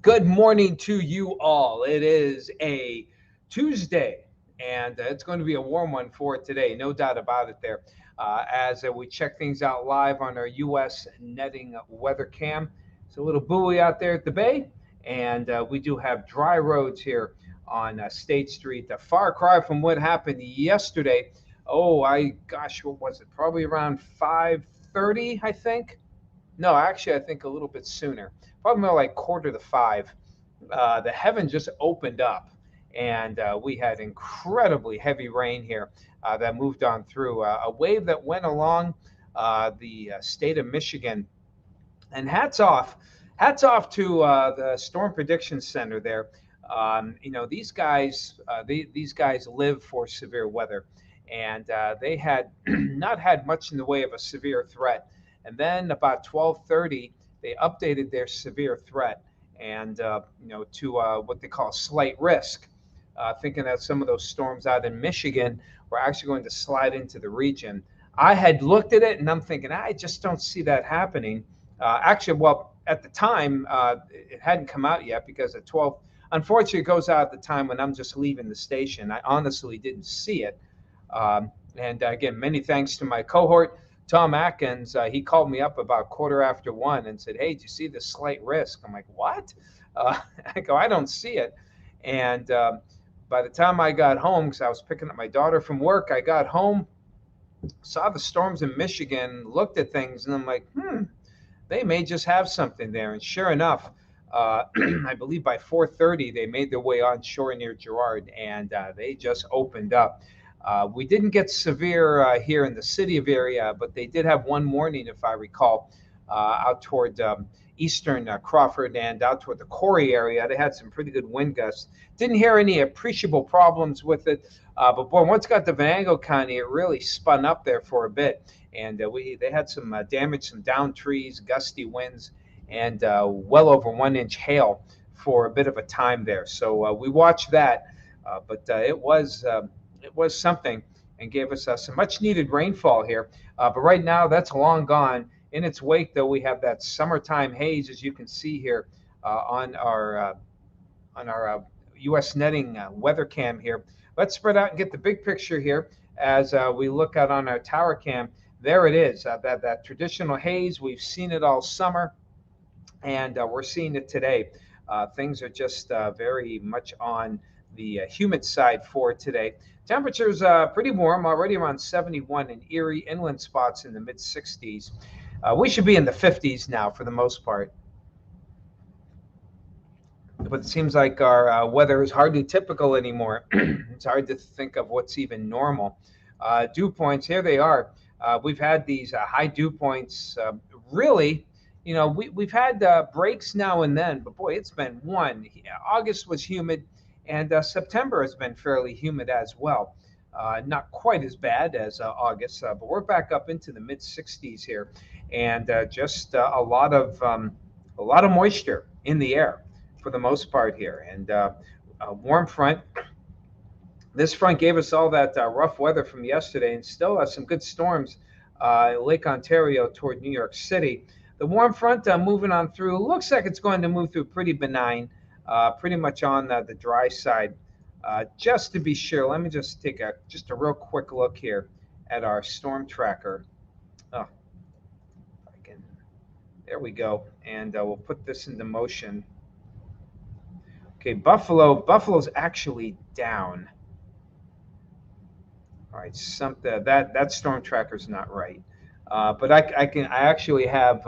Good morning to you all. It is a Tuesday, and it's going to be a warm one for today, no doubt about it there. As we check things out live on our U.S. netting weather cam. It's a little buoy out there at the bay, and we do have dry roads here on State Street. A far cry from what happened yesterday. Oh, gosh, what was it? Probably around 5:30, I think. No, actually, I think a little bit sooner. Probably more like quarter to five. The heaven just opened up, and we had incredibly heavy rain here that moved on through. A wave that went along the state of Michigan. And hats off to the Storm Prediction Center there. These guys, these guys live for severe weather, and they had not had much in the way of a severe threat. And then about 12:30, they updated their severe threat and to what they call slight risk, thinking that some of those storms out in Michigan were actually going to slide into the region. I had looked at it and I'm thinking, I just don't see that happening. Actually, well, at the time, it hadn't come out yet because at 12, unfortunately, it goes out at the time when I'm just leaving the station. I honestly didn't see it. And again, many thanks to my cohort, Tom Atkins. He called me up about quarter after one and said, "Hey, do you see this slight risk?" I'm like, "What?" I go, "I don't see it." And by the time I got home, because I was picking up my daughter from work, I got home, saw the storms in Michigan, looked at things, and I'm like, they may just have something there. And sure enough, I believe by 4:30 they made their way onshore near Girard, and they just opened up. We didn't get severe here in the city of area, but they did have one warning, if I recall, out toward eastern Crawford and out toward the Corey area. They had some pretty good wind gusts. Didn't hear any appreciable problems with it, but boy, once it got to Venango County, it really spun up there for a bit, and they had some damage, some downed trees, gusty winds, and well over 1 inch hail for a bit of a time there. So we watched that, but it was something and gave us some much needed rainfall here. But right now, that's long gone. In its wake, though, we have that summertime haze, as you can see here on our U.S. netting weather cam here. Let's spread out and get the big picture here as we look out on our tower cam. There it is, that traditional haze. We've seen it all summer, and we're seeing it today. Things are just very much on the humid side for today. Temperatures pretty warm, already around 71 in Erie, inland spots in the mid 60s. We should be in the 50s now for the most part. But it seems like our weather is hardly typical anymore. It's hard to think of what's even normal. Dew points, here they are. We've had these high dew points. Really, we've had breaks now and then, but boy, it's been one. August was humid, and September has been fairly humid as well. Not quite as bad as August, but we're back up into the mid 60s here, and just a lot of moisture in the air for the most part here, and a warm front. This front gave us all that rough weather from yesterday, and still some good storms. Lake Ontario toward New York City. The warm front moving on through. Looks like it's going to move through pretty benign, pretty much on the dry side. Just to be sure, let me just take just a real quick look here at our storm tracker. Oh, I can, there we go, and we'll put this into motion. Okay, Buffalo's actually down. All right, that storm tracker's not right. But I actually have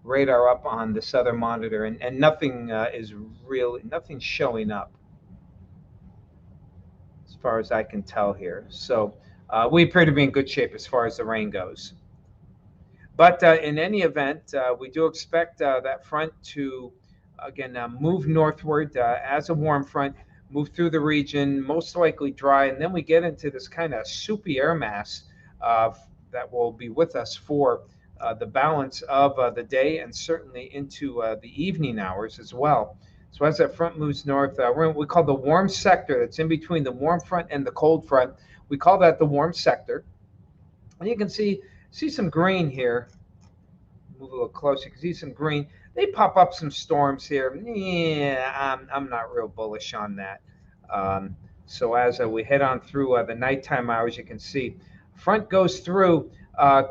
radar up on this other monitor, and nothing is really nothing showing up as far as I can tell here. So we appear to be in good shape as far as the rain goes. But in any event, we do expect that front to again move northward as a warm front, move through the region, most likely dry, and then we get into this kind of soupy air mass uh, that will be with us for the balance of the day and certainly into the evening hours as well. So as that front moves north, we're in what we call the warm sector. That's in between the warm front and the cold front. We call that the warm sector. And you can see some green here. Move a little closer. You can see some green. they pop up some storms here. Yeah, I'm not real bullish on that. Um, so as we head on through the nighttime hours, you can see front goes through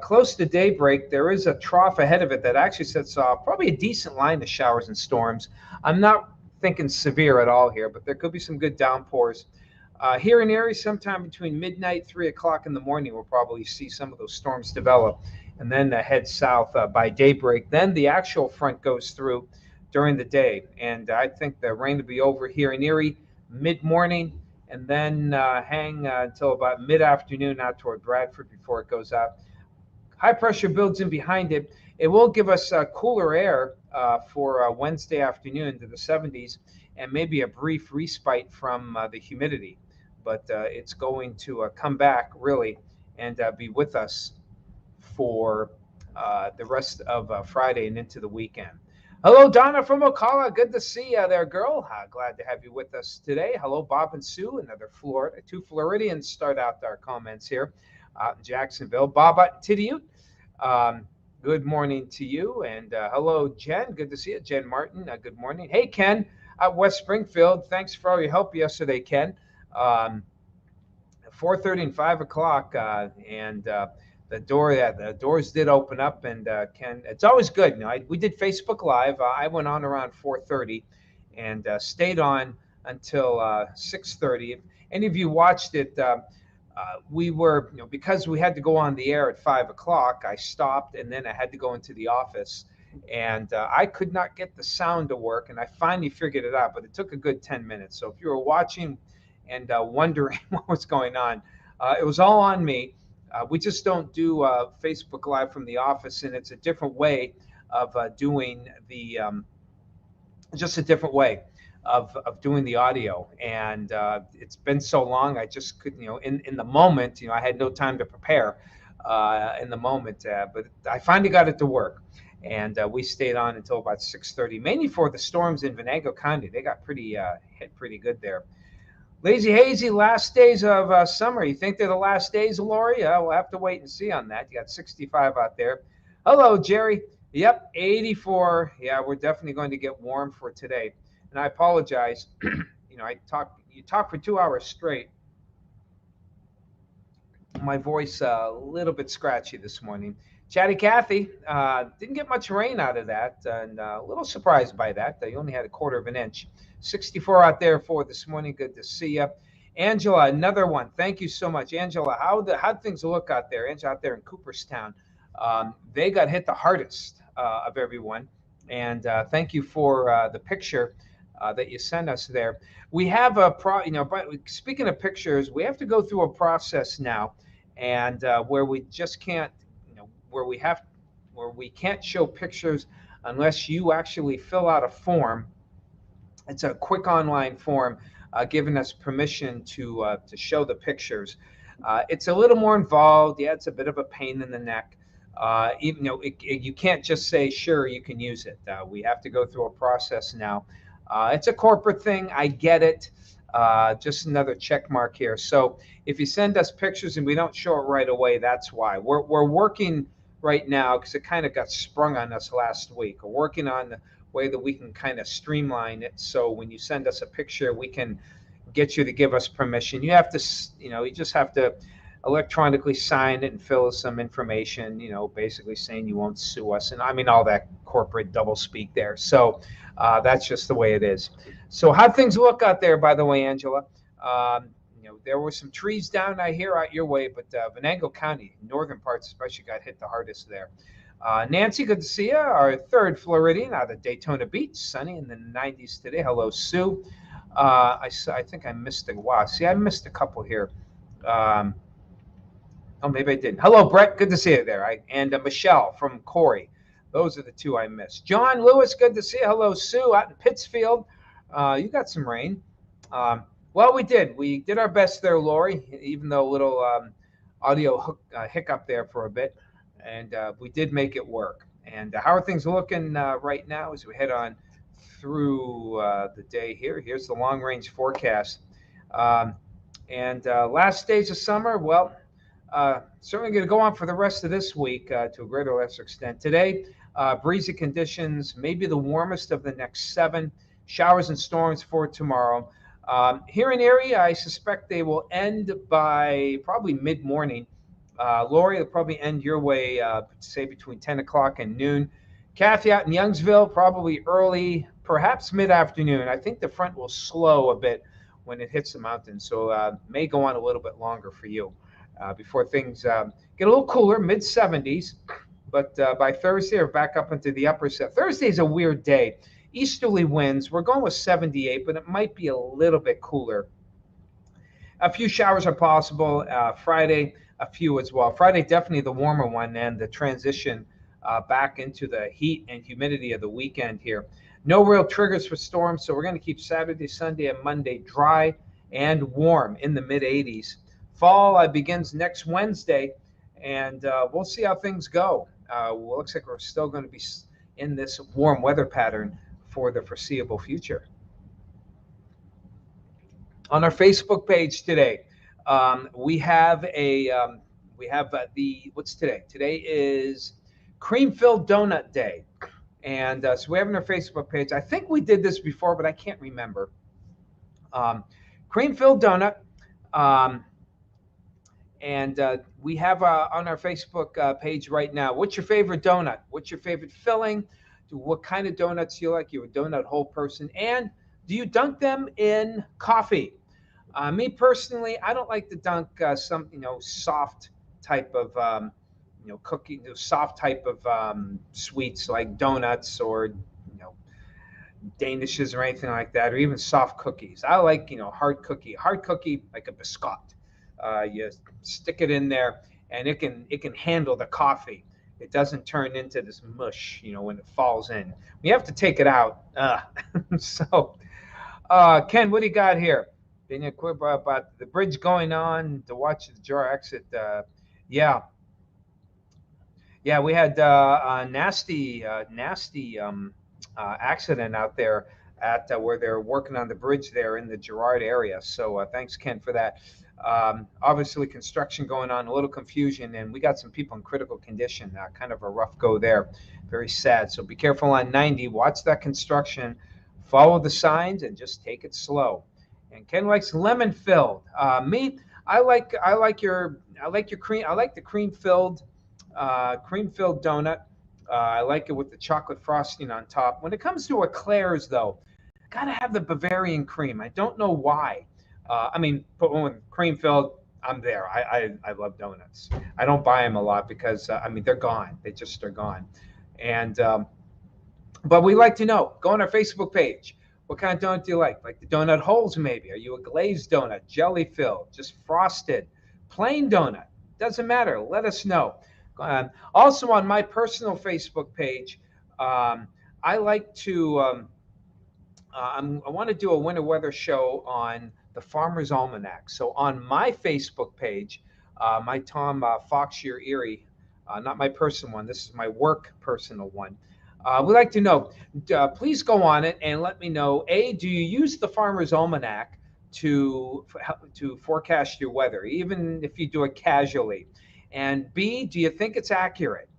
close to daybreak. There is a trough ahead of it that actually sets off probably a decent line of showers and storms. I'm not thinking severe at all here, but there could be some good downpours. Here in Erie, sometime between midnight, 3 o'clock in the morning, we'll probably see some of those storms develop and then head south by daybreak. Then the actual front goes through during the day. And I think the rain will be over here in Erie mid morning and then hang until about mid afternoon out toward Bradford before it goes out. High pressure builds in behind it. It will give us cooler air for Wednesday afternoon to the 70s and maybe a brief respite from the humidity. But it's going to come back really and be with us for the rest of Friday and into the weekend. Hello, Donna from Ocala. Good to see you there, girl. Glad to have you with us today. Hello, Bob and Sue, another Florida. Two Floridians start out our comments here out in Jacksonville. Bob to you. Good morning to you. And hello, Jen. Good to see you. Jen Martin, good morning. Hey, Ken, at West Springfield. Thanks for all your help yesterday, Ken. 4:30 and 5 o'clock, and the doors did open up, and Ken, it's always good. We did Facebook Live. I went on around 4:30, and stayed on until 6:30. If any of you watched it, we were, because we had to go on the air at 5 o'clock. I stopped, and then I had to go into the office, and I could not get the sound to work, and I finally figured it out. But it took a good 10 minutes. So if you were watching and wondering what was going on, it was all on me. We just don't do Facebook Live from the office, and it's a different way of doing just a different way of doing the audio. And it's been so long, I just couldn't, in the moment, I had no time to prepare in the moment. But I finally got it to work. And we stayed on until about 6:30, mainly for the storms in Venango County. They got hit pretty good there. Lazy Hazy, last days of summer. You think they're the last days, Lori? We'll have to wait and see on that. You got 65 out there. Hello, Jerry. Yep, 84. Yeah, we're definitely going to get warm for today. And I apologize. You talk for 2 hours straight. My voice a little bit scratchy this morning. Chatty Cathy, didn't get much rain out of that, and a little surprised by that. They only had a quarter of an inch. 64 out there for this morning. Good to see you. Angela, another one. Thank you so much. Angela, how'd things look out there? Angela out there in Cooperstown. They got hit the hardest of everyone. And thank you for the picture that you sent us there. We have but speaking of pictures, we have to go through a process now, and where we just can't, where we can't show pictures unless you actually fill out a form. It's a quick online form giving us permission to show the pictures. It's a little more involved. Yeah, it's a bit of a pain in the neck. Even you can't just say sure you can use it. We have to go through a process now. It's a corporate thing. I get it. Just another check mark here. So if you send us pictures and we don't show it right away, that's why. We're working right now, because it kind of got sprung on us last week. We're working on the way that we can kind of streamline it, so when you send us a picture, we can get you to give us permission. You have to, you just have to electronically sign it and fill some information, basically saying you won't sue us, and I mean all that corporate double speak there. So that's just the way it is. So how'd things look out there, by the way, Angela? There were some trees down, I hear, out your way, but Venango County, northern parts especially, got hit the hardest there. Nancy, good to see you. Our third Floridian out of Daytona Beach, sunny in the 90s today. Hello, Sue. I think I missed I missed a couple here. Oh, maybe I didn't. Hello, Brett. Good to see you there. And Michelle from Corey. Those are the two I missed. John Lewis, good to see you. Hello, Sue, out in Pittsfield. You got some rain. Well, we did. We did our best there, Lori, even though a little audio hiccup there for a bit. And we did make it work. And how are things looking right now as we head on through the day here? Here's the long-range forecast. And last days of summer, well, certainly going to go on for the rest of this week to a greater or lesser extent. Today, Breezy conditions, maybe the warmest of the next 7. Showers and storms for tomorrow. Here in area, I suspect they will end by probably mid-morning. Lori, will probably end your way, say between 10 o'clock and noon. Kathy out in Youngsville, probably early, perhaps mid-afternoon. I think the front will slow a bit when it hits the mountains, so may go on a little bit longer for you before things get a little cooler, mid-70s. But by Thursday, we're back up into the upper set. Thursday's a weird day. Easterly winds. We're going with 78, but it might be a little bit cooler. A few showers are possible. Friday, a few as well. Friday, definitely the warmer one, and the transition back into the heat and humidity of the weekend here. No real triggers for storms, so we're going to keep Saturday, Sunday, and Monday dry and warm in the mid-80s. Fall begins next Wednesday, and we'll see how things go. Looks like we're still going to be in this warm weather pattern for the foreseeable future. On our Facebook page today, we have what's today? Today is Cream-Filled Donut Day. And so we have on our Facebook page, I think we did this before, but I can't remember. Cream-filled donut. And we have on our Facebook page right now, what's your favorite donut? What's your favorite filling? What kind of donuts you like? You're a donut hole person. And do you dunk them in coffee? Me personally, I don't like to dunk some, soft type of, cookie, soft type of sweets like donuts or, danishes or anything like that, or even soft cookies. I like, hard cookie like a biscuit. You stick it in there, and it can handle the coffee. It doesn't turn into this mush, when it falls in. We have to take it out. So, Ken, what do you got here? Being inquired about the bridge going on to watch the jar exit. Yeah, we had a nasty accident out there at where they're working on the bridge there in the Girard area. So thanks, Ken, for that. Obviously, construction going on, a little confusion, and we got some people in critical condition. Kind of a rough go there. Very sad. So be careful on 90. Watch that construction. Follow the signs and just take it slow. And Ken likes lemon filled. Me, I like the cream filled donut. I like it with the chocolate frosting on top. When it comes to eclairs, though, gotta have the Bavarian cream. I don't know why. But when cream filled, I'm there. I love donuts. I don't buy them a lot because they're gone. They just are gone. And but we like to know. Go on our Facebook page. What kind of donut do you like? Like the donut holes, maybe? Are you a glazed donut, jelly filled, just frosted, plain donut? Doesn't matter. Let us know. Also on my personal Facebook page, I like to. I want to do a winter weather show on the Farmer's Almanac. So on my Facebook page, my Tom Foxyear Erie, not my personal one. This is my work personal one. We'd like to know. Please go on it and let me know. A, do you use the Farmer's Almanac to forecast your weather, even if you do it casually? And B, do you think it's accurate?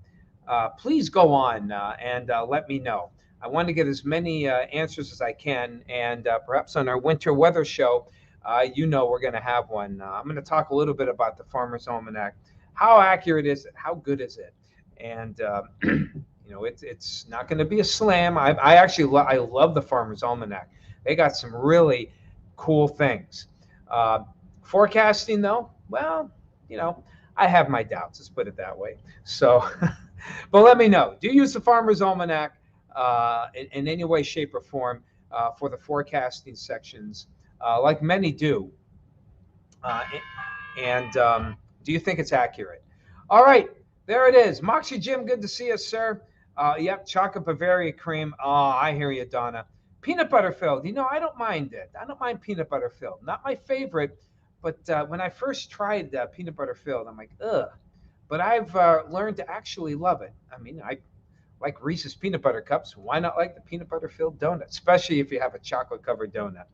Please go on and let me know. I want to get as many answers as I can, and perhaps on our winter weather show, we're going to have one. I'm going to talk a little bit about the Farmer's Almanac. How accurate is it? How good is it? And it's not going to be a slam. I love the Farmer's Almanac. They got some really cool things. Forecasting, though, well, I have my doubts. Let's put it that way. So, but let me know. Do you use the Farmer's Almanac in any way, shape, or form for the forecasting sections, like many do? Do you think it's accurate? All right, there it is. Moxie Jim, good to see us, sir. Yep, chocolate Bavaria cream. Oh, I hear you, Donna. Peanut butter filled. I don't mind it. I don't mind peanut butter filled. Not my favorite, but when I first tried peanut butter filled, I'm like, ugh. But I've learned to actually love it. I like Reese's peanut butter cups. Why not like the peanut butter filled donut, especially if you have a chocolate covered donut?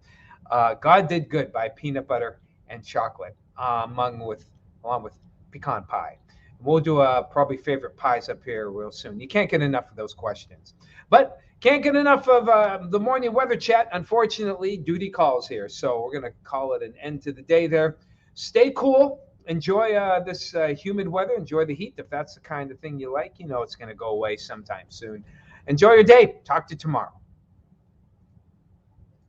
God did good by peanut butter and chocolate, along with pecan pie. We'll do probably favorite pies up here real soon. You can't get enough of those questions. But can't get enough of the morning weather chat. Unfortunately, duty calls here. So we're going to call it an end to the day there. Stay cool. Enjoy this humid weather. Enjoy the heat. If that's the kind of thing you like, you know it's going to go away sometime soon. Enjoy your day. Talk to you tomorrow.